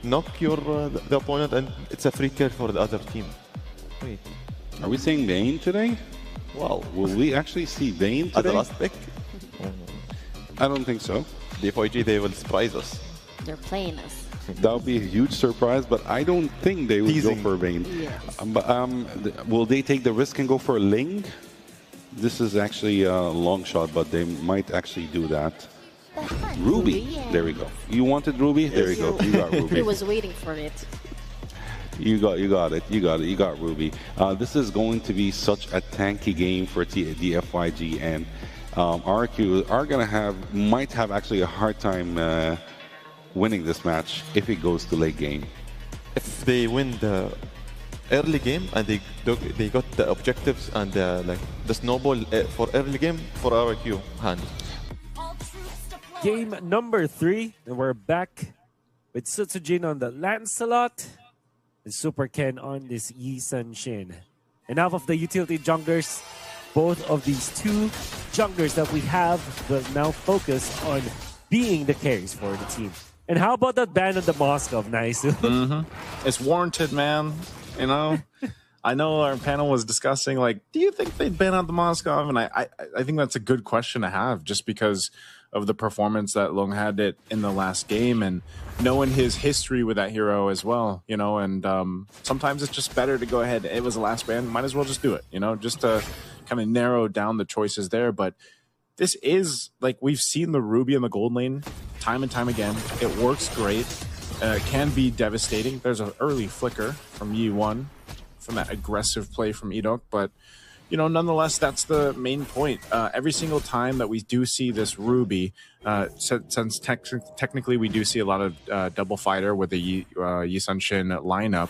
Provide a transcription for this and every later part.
knock your the opponent, and it's a free kill for the other team. Wait. Are we saying Vayne today? Wow. Will we actually see Vayne At the today? last pick, I don't think so. the FYG, they will surprise us. They're playing us. That would be a huge surprise, but I don't think they would Teasing. go for Vayne. Yes. Will they take the risk and go for a Ling? This is actually a long shot, but they might actually do that. Ruby. Yeah. There we go. You wanted Ruby? There you go. You got Ruby. He was waiting for it. You got it. You got Ruby. This is going to be such a tanky game for the FYG, and Rrq are might have actually a hard time winning this match if it goes to late game. If they win the early game and they got the objectives and like the snowball for early game for Rrq hand. Game number 3, and we're back with Sutsujin on the Lancelot and Super Ken on this Yi Sun-shin. Enough of the utility junglers. Both of these two junglers that we have will now focus on being the carries for the team. And how about that ban on the Moskov, nice? It's warranted, man. You know, I know our panel was discussing, like, do you think they'd ban out the Moskov? And I think that's a good question to have, just because of the performance that Long had it in the last game, and knowing his history with that hero as well, you know, and sometimes it's just better to go ahead. It was the last ban, might as well just do it, you know, just to kind of narrow down the choices there. But this is, like, we've seen the Ruby in the gold lane time and time again. It works great. Can be devastating. There's an early flicker from Yi1 from that aggressive play from Edok, but you know, nonetheless, that's the main point. Every single time that we do see this Ruby, since technically we do see a lot of double fighter with the Yi Sun-shin lineup,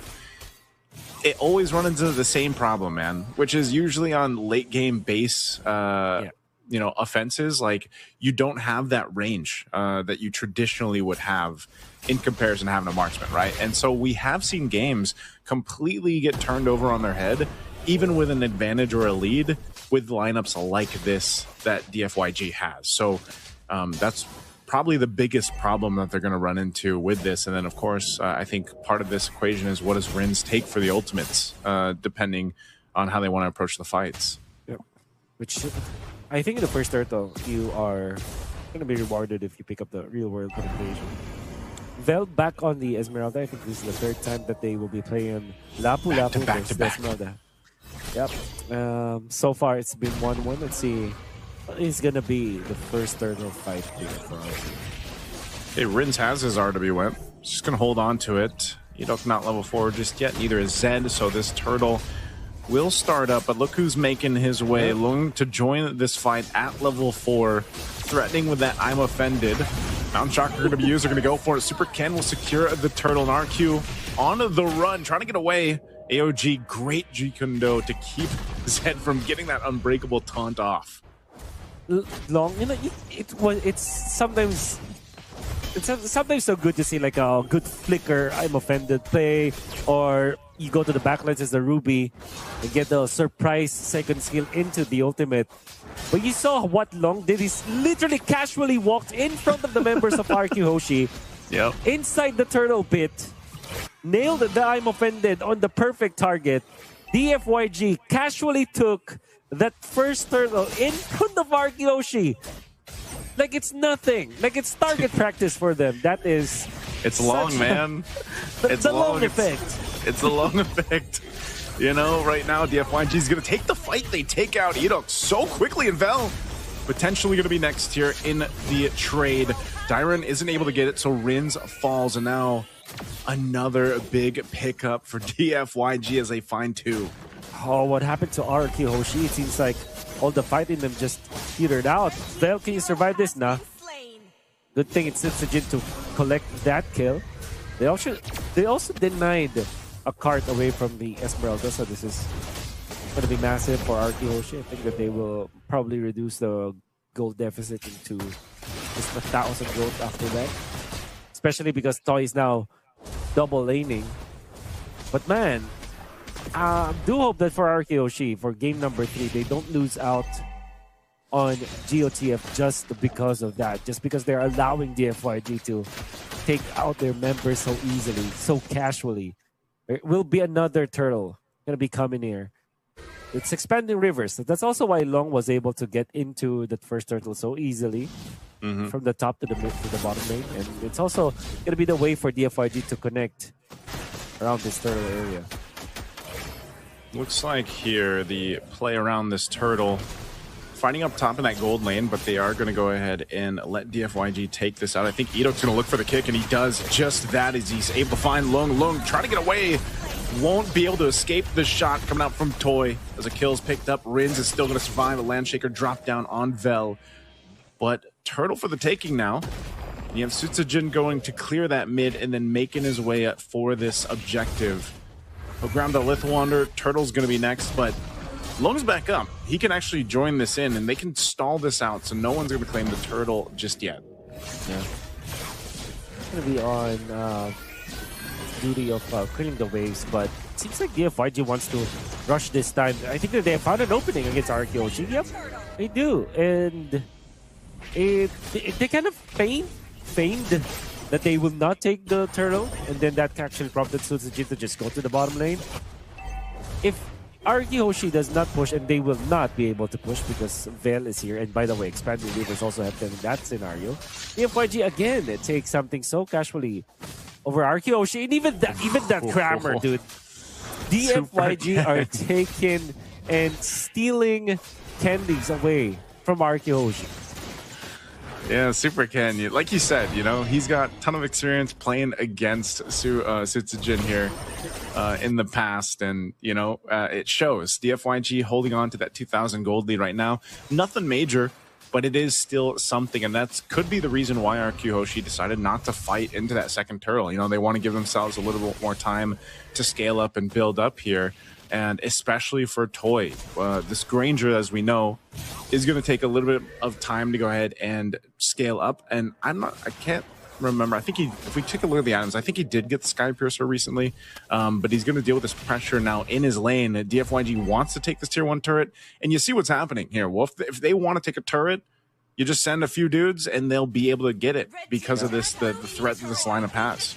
it always runs into the same problem, man, which is usually on late game base, you know, offenses. Like, you don't have that range that you traditionally would have in comparison to having a marksman, right? And so we have seen games completely get turned over on their head, even with an advantage or a lead, with lineups like this that DFYG has. So that's probably the biggest problem that they're going to run into with this. And then, of course, I think part of this equation is, what does Rins take for the ultimates, depending on how they want to approach the fights. Yep. Which, I think in the first turtle, you are going to be rewarded if you pick up the real-world penetration. Vel back on the Esmeralda. I think this is the third time that they will be playing Lapu Lapu versus the Esmeralda. Yep. So far, it's been 1-1. Let's see what is going to be the first turtle fight here for us. Hey, Rins has his RW. Just going to hold on to it. Edok not level 4 just yet. Neither is Zed. So this turtle will start up. But look who's making his way. Looking to join this fight at level 4. Threatening with that I'm offended. Mount Shocker going to be used. They're going to go for it. Super Ken will secure the turtle. And Rrq on the run, trying to get away. AOG, great G-Kundo to keep Zed from getting that unbreakable taunt off. Long, you know, it's sometimes so good to see like a good flicker, I'm offended play, or you go to the backlines as the Ruby and get the surprise second skill into the ultimate. But you saw what Long did. He's literally casually walked in front of the members of Rrq Hoshi, inside the turtle pit, nailed the I'm offended on the perfect target. DFYG casually took that first turtle in front of Rrq Hoshi. Like it's nothing. Like it's target practice for them. That is... It's long, man. It's the long effect. It's the long effect. You know, right now, DFYG is going to take the fight. They take out Edok so quickly, and Vel potentially going to be next here in the trade. Dyron isn't able to get it, so Rins falls, and now another big pickup for DFYG as they find 2. Oh, what happened to Rrq Hoshi? It seems like all the fight in them just petered out. Vel, can you survive this? Nah. Good thing it's Sutsujin to collect that kill. They also denied a cart away from the Esmeralda, so this is going to be massive for Rrq Hoshi. I think that they will probably reduce the gold deficit into just 1,000 gold after that. Especially because Toy is now double laning. But man, I do hope that for Rrq Hoshi, for game number 3, they don't lose out on GOTF just because of that. Just because they're allowing DFYG to take out their members so easily, so casually. There will be another turtle going to be coming here. It's expanding rivers. So that's also why Long was able to get into that first turtle so easily. From the top to the mid to the bottom lane. And it's also going to be the way for DFYG to connect around this turtle area. Looks like here the play around this turtle, fighting up top in that gold lane, but they are going to go ahead and let DFYG take this out. I think Edok's going to look for the kick, and he does just that as he's able to find Lung. Lung trying to get away, won't be able to escape the shot coming out from Toy. As a kill's picked up, Rins is still going to survive. A Landshaker drop down on Vel. But turtle for the taking now. You have Sutsujin going to clear that mid and then making his way up for this objective. He'll grab the Lithuander. Turtle's going to be next, but Lung's back up. He can actually join this in, and they can stall this out, so no one's going to claim the turtle just yet. Yeah. It's going to be on duty of clearing the waves, but it seems like DFYG wants to rush this time. I think that they found an opening against Rrq Hoshi. Yep, they do. And they kind of feigned that they will not take the turtle, and then that actually prompted Sutsujin to just go to the bottom lane. If Rrq Hoshi does not push, and they will not be able to push because Vel is here, and by the way, Expanding Rivers also have them in that scenario. DFYG again, it takes something so casually over Rrq Hoshi, and even that Crammer, dude. DFYG are taking and stealing candies away from Rrq Hoshi. Yeah, Super Ken. Like you said, you know, he's got a ton of experience playing against Sutsujin here in the past, and, you know, it shows. DFYG holding on to that 2,000 gold lead right now. Nothing major, but it is still something, and that could be the reason why Rrq Hoshi decided not to fight into that second turtle. You know, they want to give themselves a little bit more time to scale up and build up here. And especially for Toy, this Granger, as we know, is going to take a little bit of time to go ahead and scale up. And I can't remember. I think if we take a look at the items, I think he did get the Sky Piercer recently, but he's going to deal with this pressure now in his lane. DFYG wants to take this tier 1 turret, and you see what's happening here. Well, if they want to take a turret, you just send a few dudes, and they'll be able to get it because of this the threat that this lineup has.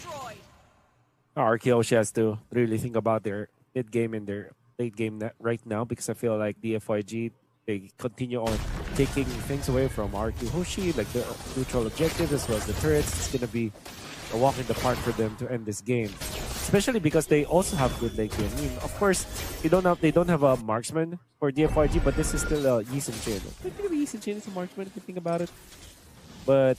Rrq Hoshi has to really think about their mid game and their late game right now, because I feel like DFYG, they continue on taking things away from Rrq Hoshi, like the neutral objective as well as the turrets. It's going to be a walk in the park for them to end this game, especially because they also have good late game. I mean, of course, they don't have a marksman for DFYG, but this is still a Yisun Chain. I think Yisun Chain is a marksman if you think about it. But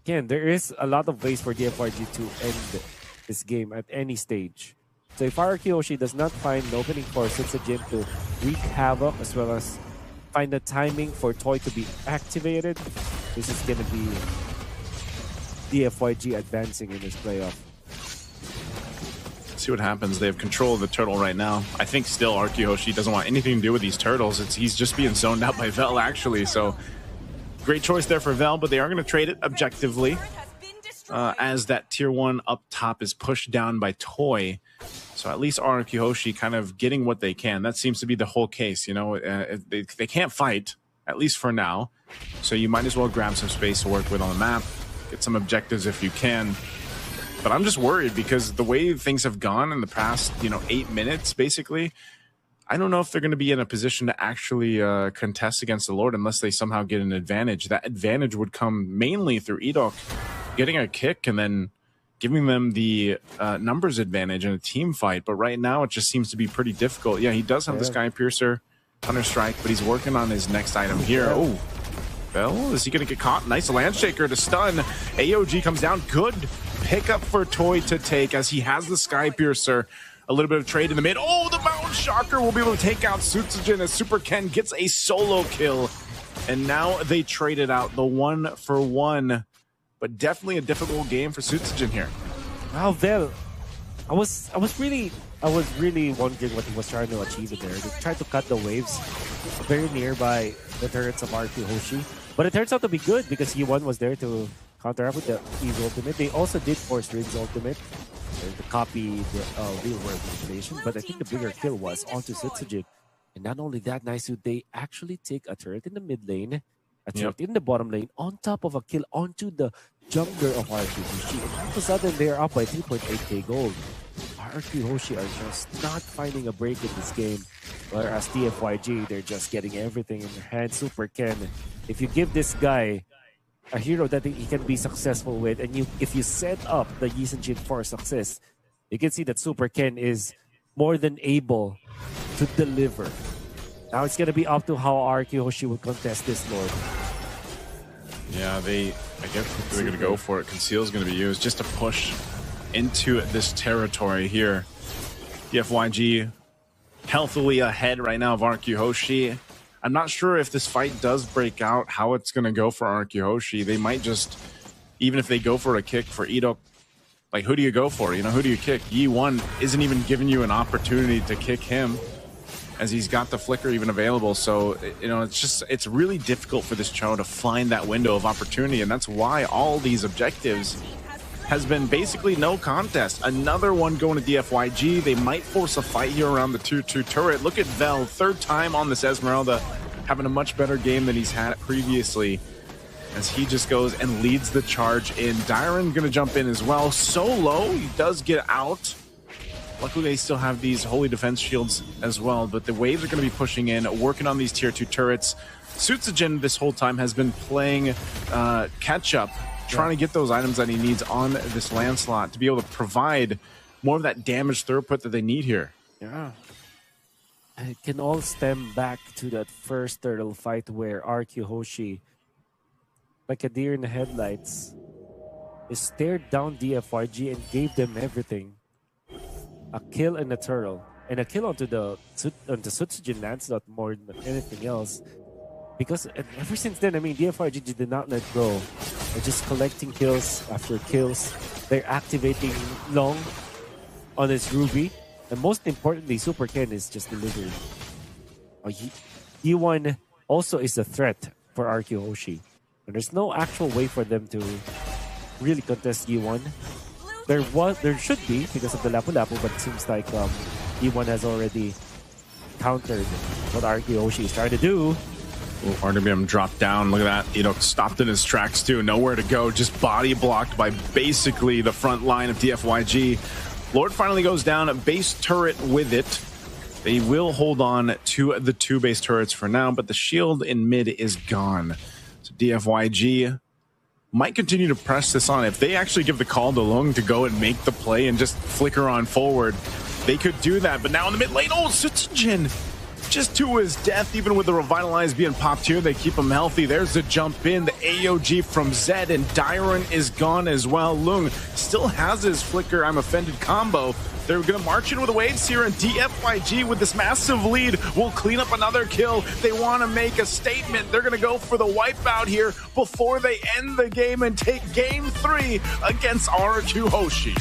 again, there is a lot of ways for DFYG to end this game at any stage. So if Rrq Hoshi does not find an opening for Sutsujin to wreak havoc, as well as find the timing for Toy to be activated, this is going to be DFYG advancing in this playoff. See what happens. They have control of the turtle right now. I think still Rrq Hoshi doesn't want anything to do with these turtles. He's just being zoned out by Vel, actually. So great choice there for Vel, but they are going to trade it objectively as that tier 1 up top is pushed down by Toy. So at least Rrq Hoshi kind of getting what they can. That seems to be the whole case. You know, they can't fight, at least for now. So you might as well grab some space to work with on the map. Get some objectives if you can. But I'm just worried because the way things have gone in the past, 8 minutes, basically, I don't know if they're going to be in a position to actually contest against the Lord unless they somehow get an advantage. That advantage would come mainly through Edok getting a kick and then giving them the numbers advantage in a team fight. But right now, it just seems to be pretty difficult. Yeah, he does have the Sky Piercer, Thunder Strike, but he's working on his next item here. Oh, Vel, is he going to get caught? Nice Landshaker to stun. AOG comes down. Good pickup for Toy to take as he has the Sky Piercer. A little bit of trade in the mid. Oh, the Mountain Shocker will be able to take out Sutsujin as Super Ken gets a solo kill. And now they traded out the 1-for-1. But definitely a difficult game for Sutsujin here. Wow, Vel, I was really wondering what he was trying to achieve in there. They tried to cut the waves very nearby the turrets of Rrq Hoshi, but it turns out to be good because E1 was there to counteract with the E's ultimate. They also did force Rin's ultimate to copy the real world manipulation, but I think the bigger kill was onto Sutsujin. And not only that, Naisu, they actually take a turret in the mid lane, a turret in the bottom lane, on top of a kill onto the jungler of Rrq Hoshi. And all of a sudden, they're up by 3.8k gold. Rrq Hoshi are just not finding a break in this game. Whereas DFYG, they're just getting everything in their hands. Super Ken, if you give this guy a hero that he can be successful with, and if you set up the Yi Sun Jin for success, you can see that Super Ken is more than able to deliver. Now it's going to be up to how Rrq Hoshi will contest this, Lord. Yeah, I guess they're going to go for it. Conceal is going to be used just to push into this territory here. DFYG healthily ahead right now of Rrq Hoshi. I'm not sure if this fight does break out, how it's going to go for Rrq Hoshi. They might just, even if they go for a kick for Edok, like, who do you go for? You know, who do you kick? Yi1 isn't even giving you an opportunity to kick him, as he's got the flicker even available. So, you know, it's really difficult for this Cho to find that window of opportunity, and that's why all these objectives has been basically no contest. Another one going to DFYG. They might force a fight here around the 2-2 turret. Look at Vel, third time on this Esmeralda, having a much better game than he's had previously, as he just goes and leads the charge in. Dyron gonna jump in as well. Solo, he does get out. Luckily, they still have these holy defense shields as well, but the waves are going to be pushing in, working on these tier 2 turrets. Suitsujin this whole time has been playing catch-up, trying to get those items that he needs on this land slot to be able to provide more of that damage throughput that they need here. Yeah. And it can all stem back to that first turtle fight where Rrq Hoshi, like a deer in the headlights, stared down DFYG and gave them everything. A kill and a turtle, and a kill onto the Suitsujin Lancelot more than anything else. Because ever since then, I mean, DFYG did not let go. They're just collecting kills after kills. They're activating Long on his Ruby. And most importantly, Super Ken is just delivering. Yi1 also is a threat for Rrq Hoshi. And there's no actual way for them to really contest Yi1. There should be because of the Lapu Lapu, but it seems like Yi1 has already countered what Rrq Hoshi is trying to do. RWM dropped down. Look at that. Edok stopped in his tracks too. Nowhere to go. Just body blocked by basically the front line of DFYG. Lord finally goes down. A base turret with it. They will hold on to the 2 base turrets for now, but the shield in mid is gone. So DFYG might continue to press this on. If they actually give the call to Lung to go and make the play and just flicker on forward, they could do that. But now in the mid lane, oh, Suitsujin just to his death, even with the Revitalize being popped here. They keep him healthy. There's the jump in, the AOG from Zed, and Dyron is gone as well. Lung still has his flicker, I'm offended combo. They're going to march in with the waves here, and DFYG with this massive lead will clean up another kill. They want to make a statement. They're going to go for the wipeout here before they end the game and take game 3 against Rrq Hoshi.